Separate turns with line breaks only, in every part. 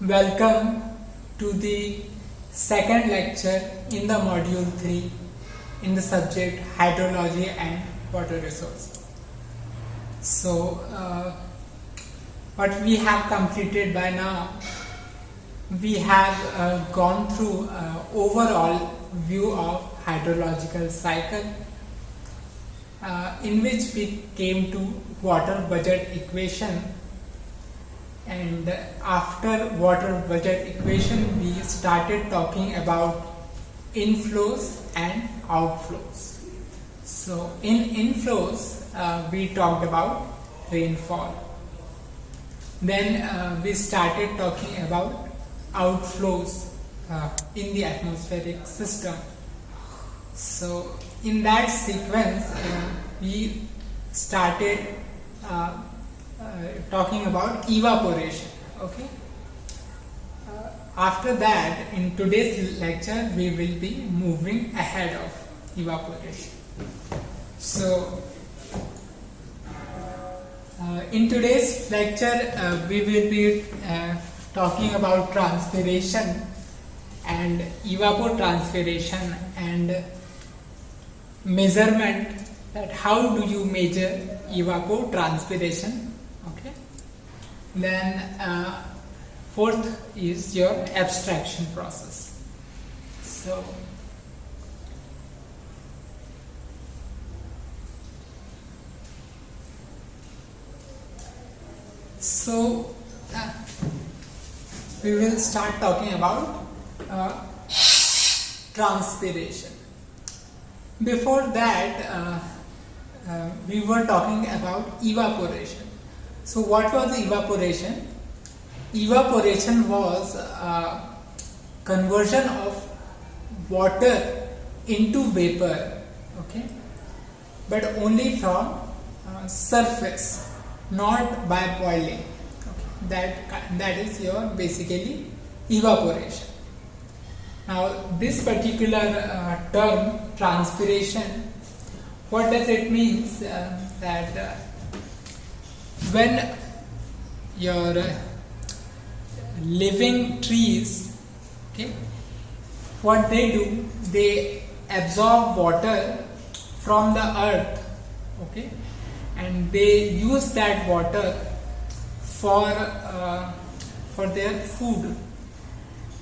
Welcome to the second lecture in the module 3 in the subject hydrology and water resources. So, what we have completed by now, we have gone through overall view of hydrological cycle in which we came to water budget equation. And after water budget equation, we started talking about inflows and outflows. So in inflows, we talked about rainfall. Then we started talking about outflows in the atmospheric system. So in that sequence, we started talking about evaporation. Okay. After that, in today's lecture, we will be moving ahead of evaporation. So, in today's lecture, we will be talking about transpiration and evapotranspiration and measurement. That how do you measure evapotranspiration? Okay. Then fourth is your abstraction process. So we will start talking about transpiration. Before that, we were talking about evaporation. So what was evaporation? Evaporation was conversion of water into vapor, okay, but only from surface, not by boiling. Okay. That is your basically evaporation. Now this particular term transpiration, what does it mean? That when your living trees, okay, what they do, they absorb water from the earth, okay, and they use that water for their food,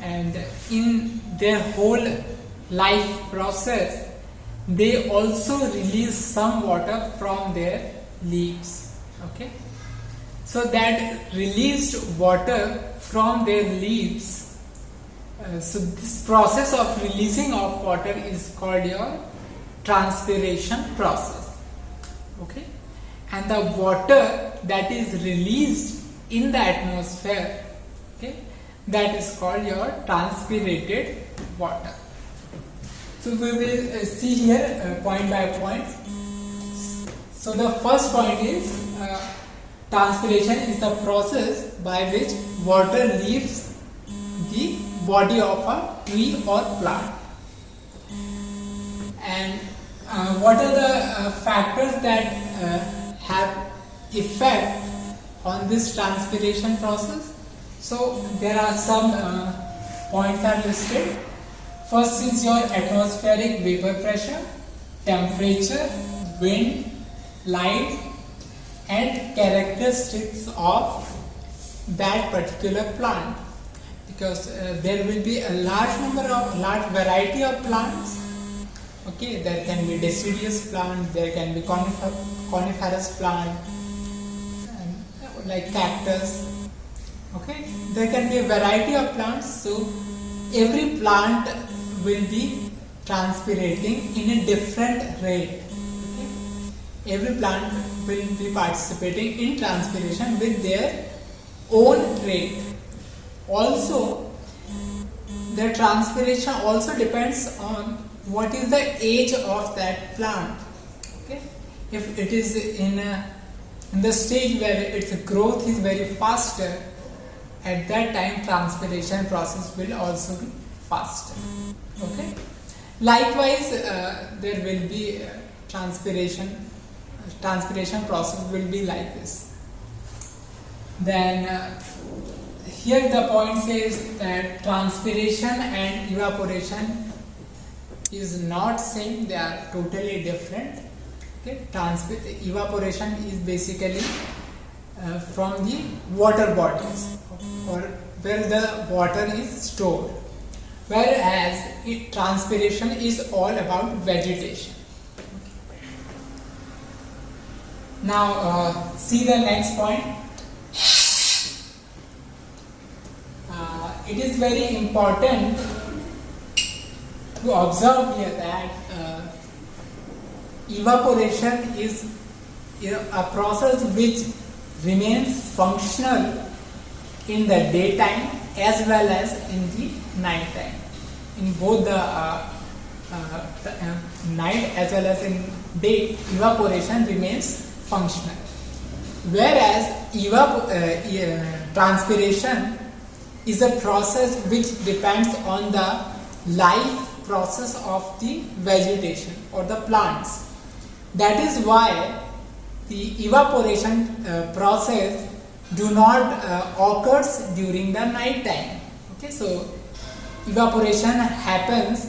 and in their whole life process they also release some water from their leaves. Okay, so that released water from their leaves, so this process of releasing of water is called your transpiration process. Okay, and the water that is released in the atmosphere, okay, that is called your transpirated water. So we will see here point by point. So the first point is transpiration is the process by which water leaves the body of a tree or plant. And what are the factors that have effect on this transpiration process? So there are some points are listed. First is your atmospheric vapor pressure, temperature, wind, light, and characteristics of that particular plant. Because there will be a large variety of plants. Okay, there can be deciduous plant, there can be coniferous plant, like cactus. Okay, there can be a variety of plants. So every plant will be transpirating in a different rate. Okay? Every plant will be participating in transpiration with their own rate. Also, the transpiration also depends on what is the age of that plant. Okay? If it is in the stage where its growth is very faster, at that time transpiration process will also be faster. Okay. Likewise, there will be transpiration process will be like this. Then here the point says that transpiration and evaporation is not same, they are totally different. Okay, evaporation is basically from the water bodies or where the water is stored, whereas transpiration is all about vegetation. Now see the next point. It is very important to observe here that evaporation is a process which remains functional in the daytime as well as in the night time. In both the night as well as in day, evaporation remains functional. Whereas transpiration is a process which depends on the life process of the vegetation or the plants. That is why the evaporation process do not occurs during the night time. Okay, so evaporation happens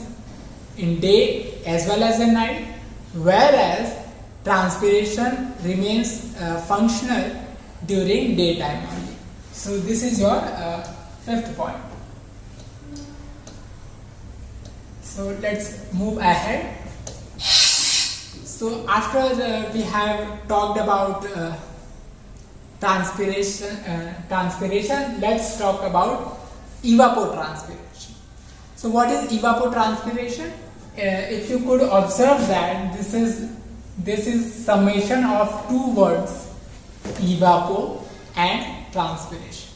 in day as well as in night, whereas transpiration remains functional during daytime only. So this is your fifth point. So let's move ahead. So after we have talked about transpiration, let's talk about evapotranspiration. So what is evapotranspiration? If you could observe that this is summation of two words, evapo and transpiration.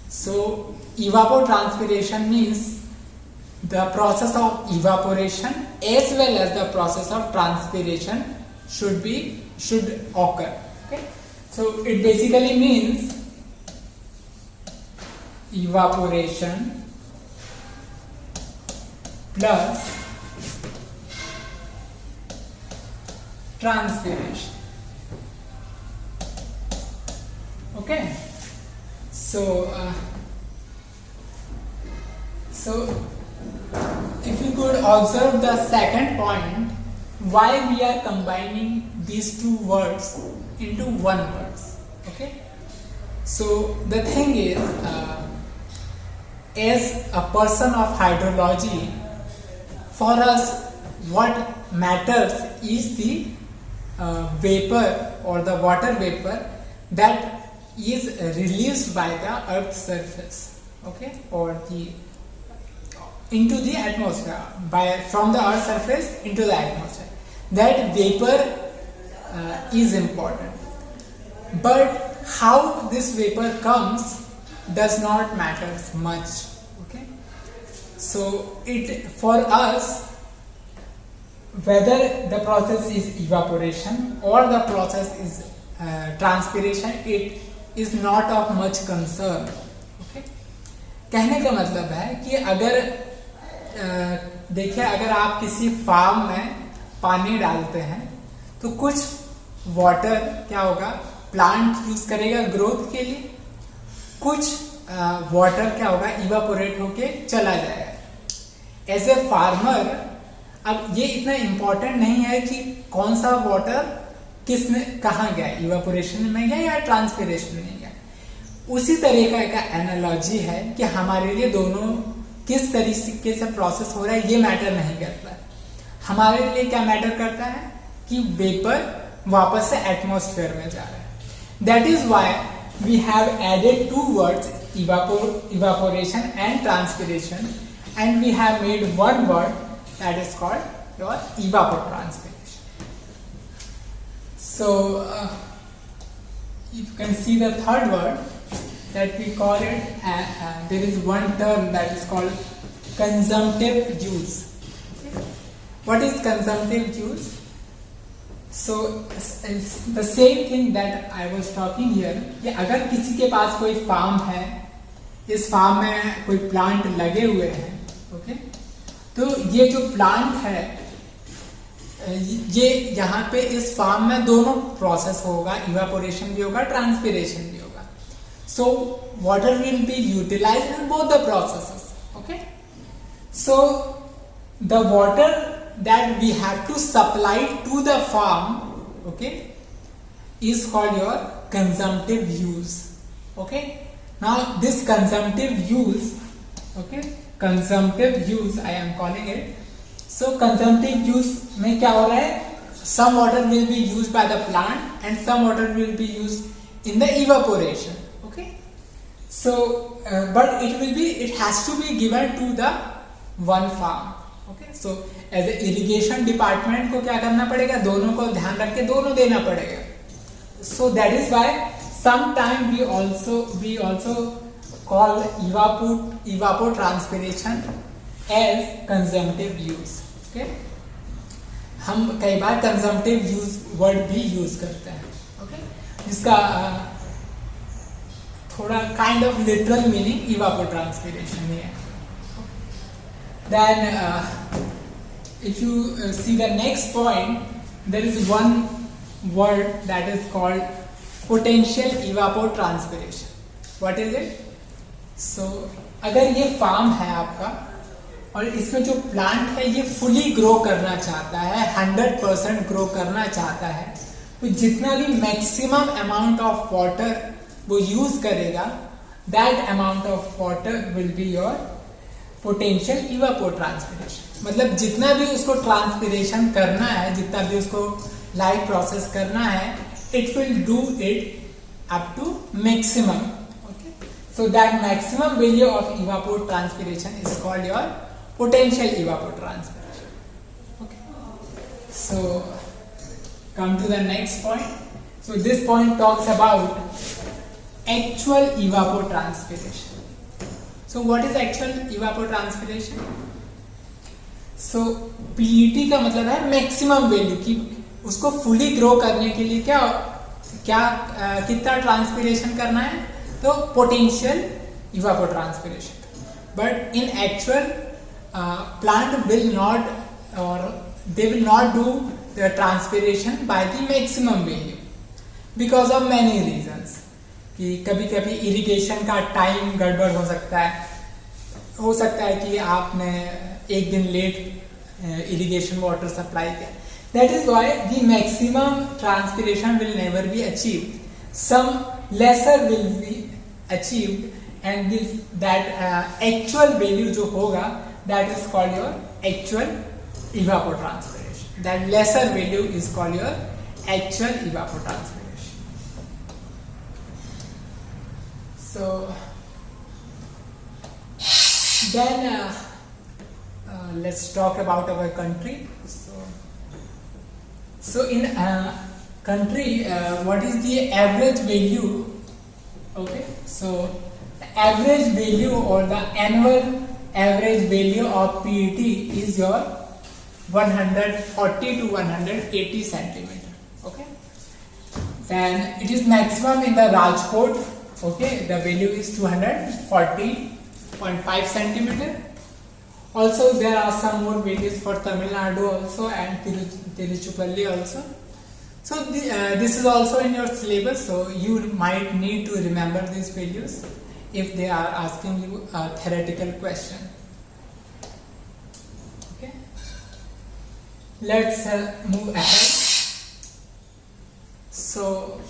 So evapotranspiration means the process of evaporation as well as the process of transpiration should occur. Okay, so it basically means evaporation plus transpiration. Okay, so if you could observe the second point, why we are combining these two words into one word. Okay, so the thing is, as a person of hydrology, for us what matters is the vapor or the water vapor that is released by the earth's surface, okay, or into the atmosphere, from the earth's surface into the atmosphere. That vapor is important, but how this vapor comes does not matter much. Okay, so for us, whether the process is evaporation or the process is transpiration, it is not of much concern. Okay, कहने का मतलब है कि अगर देखिए, अगर आप किसी फार्म में पानी डालते हैं तो कुछ वाटर क्या होगा, प्लांट यूज करेगा ग्रोथ के लिए, कुछ वाटर क्या होगा, इवापोरेट होके चला जाएगा. एज ए फार्मर, अब ये इतना इम्पोर्टेंट नहीं है कि कौन सा वाटर किसने कहाँ गया, इवापोरेशन में गया या ट्रांसपिरेशन में गया. उसी तरीका का एनालॉजी है कि हमारे लिए दोनों किस तरीके से प्रोसेस हो रहा है ये मैटर नहीं करता है. हमारे लिए क्या मैटर करता है कि वेपर वापस से एटमॉस्फेयर में जा रहा है. That is why we have added two words, evaporation and transpiration, and we have made one word that is called your evapotranspiration. So you can see the third word that we call it, there is one term that is called consumptive use. What is consumptive use? So it's the same thing that I was talking here, कि अगर किसी के पास कोई farm है, इस farm में कोई plant लगे हुए हैं, ओके, तो ये जो प्लांट है, ये यहाँ पे इस फार्म में दोनों प्रोसेस होगा, इवापोरेशन भी होगा, ट्रांसपिरेशन भी होगा. So water will be utilized in both the processes. Okay, so the water that we have to supply to the farm, okay, is called your consumptive use. Okay, now this consumptive use, okay, consumptive use I am calling it. So consumptive use में क्या हो रहा है, some water will be used by the plant and some water will be used in the evaporation. Okay, so but it has to be given to the one farm. Okay, so as a irrigation department को क्या करना पड़ेगा, दोनों को ध्यान रख के दोनों देना पड़ेगा. So that is why sometime we also call evapotranspiration as consumptive use. Okay, हम कई बार कंजम्पटिव यूज वर्ड भी यूज करते हैं. ओके, जिसका थोड़ा kind of literal meaning evapotranspiration ही है. Then if you see the next point, there is one word that is called potential evapotranspiration. What is it? So अगर ये फार्म है आपका और इसमें जो प्लांट है ये फुली ग्रो करना चाहता है, 100% ग्रो करना चाहता है, तो जितना भी मैक्सिमम अमाउंट ऑफ वाटर वो यूज करेगा, that amount of water will be your potential evapotranspiration. मतलब जितना भी उसको ट्रांसपिरेशन करना है, जितना भी उसको लाइट प्रोसेस करना है, it will do it up to maximum. Okay, so that maximum value of evapotranspiration is called your potential evapotranspiration. Okay, so come to the next point. So this point talks about actual evapotranspiration. So what is actual evapotranspiration? So PET का मतलब है maximum value, कि उसको fully grow करने के लिए कितना transpiration करना है, तो potential evapotranspiration. But in actual plant will not, or they will not do the transpiration by the maximum value because of many reasons. कि कभी कभी इरिगेशन का टाइम गड़बड़ हो सकता है कि आपने एक दिन लेट इरिगेशन वाटर सप्लाई किया. That is why the maximum transpiration will never be achieved. Some lesser will be achieved, and that actual value जो होगा, that is called your actual evapotranspiration. That lesser value is called your actual evapotranspiration. So then let's talk about our country. So in country, what is the average value? Okay, so the average value or the annual average value of PET is your 140 to 180 centimeter. Okay, then it is maximum in the Rajkot. Okay, the value is 240.5 centimeter. Also there are some more values for Tamil Nadu also and Tiruchirappalli also. So this is also in your syllabus, so you might need to remember these values if they are asking you a theoretical question. Okay, let's move ahead. So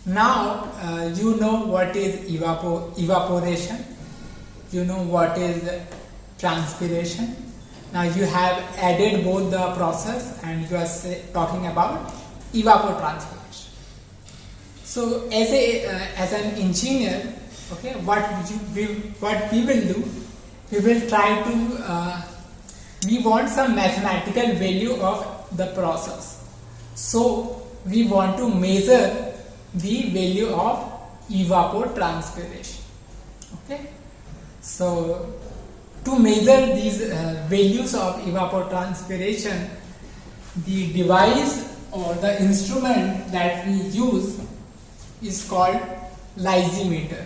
now you know what is evaporation, you know what is transpiration. Now you have added both the process and you are talking about evapotranspiration. So as an engineer, okay, what we will do, we will try to we want some mathematical value of the process. So we want to measure the value of evapotranspiration. Okay, so to measure these values of evapotranspiration, the device or the instrument that we use is called lysimeter.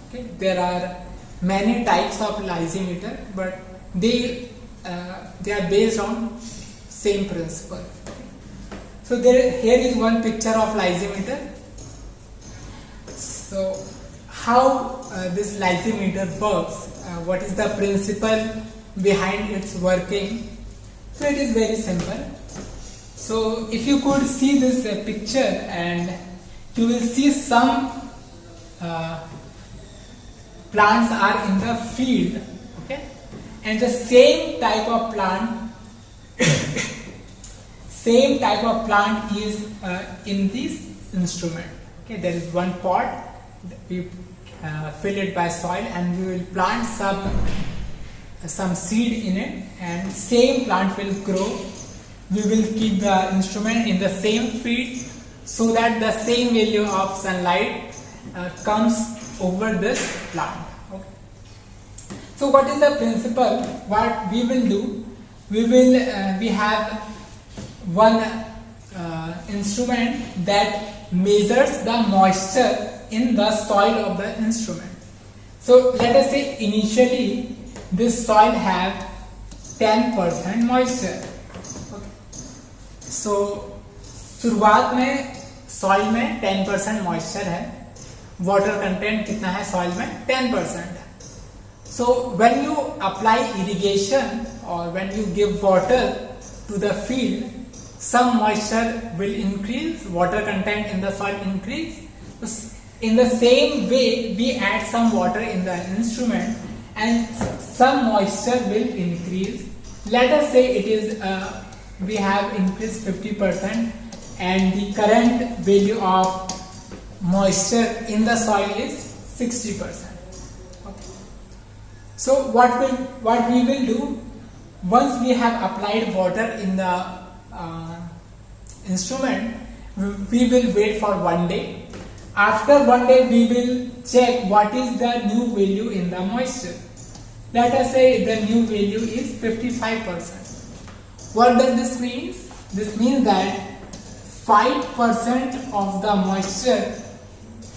Okay, there are many types of lysimeter, but they are based on same principle. So here is one picture of lysimeter. So how this lysimeter works, what is the principle behind its working. So it is very simple. So if you could see this picture, and you will see some plants are in the field, okay, and the same type of plant same type of plant is in this instrument. Okay, there is one pot, we fill it by soil, and we will plant some seed in it, and same plant will grow. We will keep the instrument in the same field so that the same value of sunlight comes over this plant. Okay. So what is the principle? What we will do? We have one instrument that measures the moisture in the soil of the instrument. So let us say initially this soil have 10% moisture. Okay. So शुरुआत में soil में 10% moisture है, water content कितना है soil में 10% है. So when you apply irrigation or when you give water to the field, some moisture will increase, water content in the soil increase. In the same way, we add some water in the instrument and some moisture will increase. Let us say it is we have increased 50% and the current value of moisture in the soil is 60%. Okay. So what we will do, once we have applied water in the instrument, we will wait for 1 day. After 1 day, we will check what is the new value in the moisture. Let us say the new value is 55%. What does this mean? This means that 5% of the moisture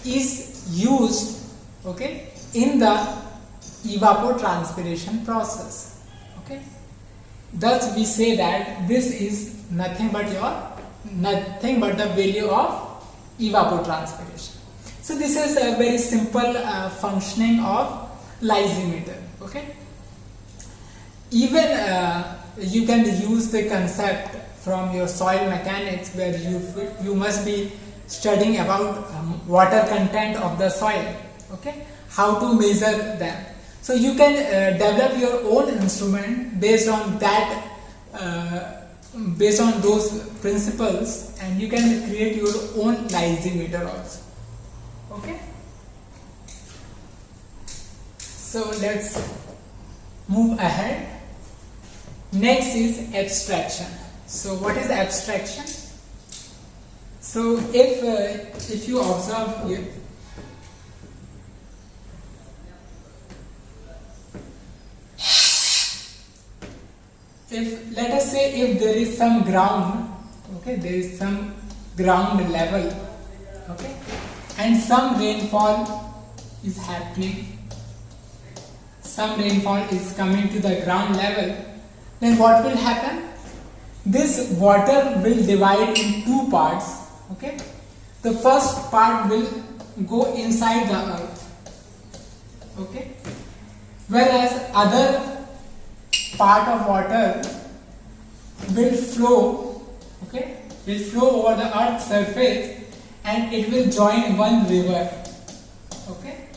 is used, okay, in the evapotranspiration process. Okay. Thus we say that this is nothing but the value of evapotranspiration. So this is a very simple functioning of lysimeter. Okay. Even you can use the concept from your soil mechanics, where you must be studying about water content of the soil. Okay, how to measure them. So you can develop your own instrument based on that, based on those principles, and you can create your own lysimeter also. Okay. So let's move ahead. Next is abstraction. So what is abstraction? So if you observe here, if let us say if there is some ground, okay, there is some ground level, okay, and some rainfall is happening, some rainfall is coming to the ground level, then what will happen? This water will divide in two parts. Okay, the first part will go inside the earth. Okay, whereas other part of water will flow. Okay, will flow over the earth's surface and it will join one river. Okay,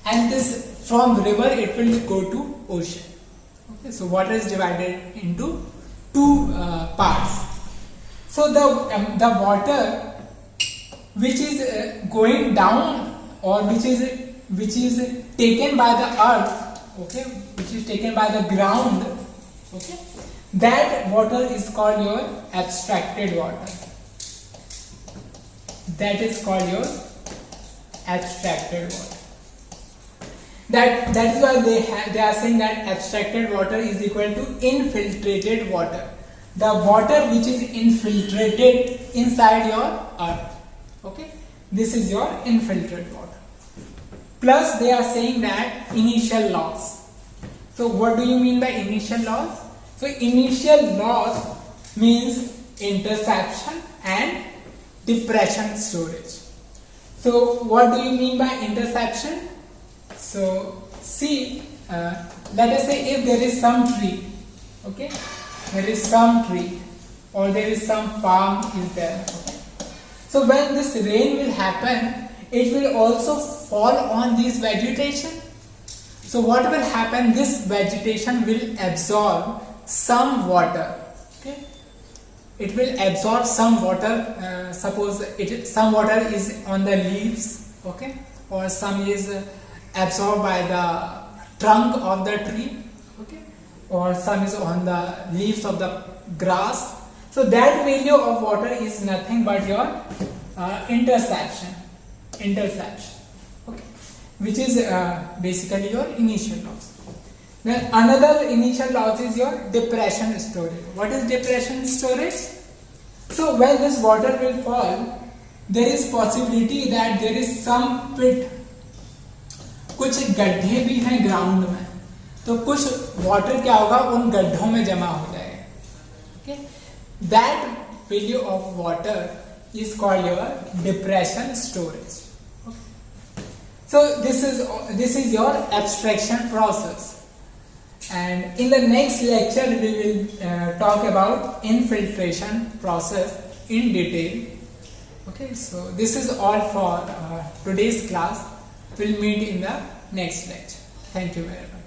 and this from river it will go to ocean. Okay, so water is divided into two parts. So the water which is going down, or which is taken by the earth, okay, which is taken by the ground, okay, that water is called your abstracted water. That is called your abstracted water. That is why they are saying that abstracted water is equal to infiltrated water. The water which is infiltrated inside your earth. Okay, this is your infiltrated water. Plus they are saying that initial loss. So what do you mean by initial loss? So initial loss means interception and depression storage. So what do you mean by interception? So see, let us say if there is some tree, okay, there is some tree or there is some farm is there. Okay? So when this rain will happen, it will also fall on this vegetation. So what will happen? This vegetation will absorb some water. Okay, it will absorb some water. Suppose some water is on the leaves. Okay, or some is absorbed by the trunk of the tree. Okay, or some is on the leaves of the grass. So that value of water is nothing but your interception, okay, which is basically your initial loss. Then another initial loss is your depression storage. What is depression storage? So when this water will fall, there is possibility that there is some pit, कुछ गड्ढे भी हैं ground में, तो कुछ water क्या होगा उन गड्ढों में जमा हो जाएगा. Okay, that value of water is called your depression storage. Okay. So this is your abstraction process, and in the next lecture we will talk about infiltration process in detail. Okay, so this is all for today's class. We'll meet in the next lecture. Thank you very much.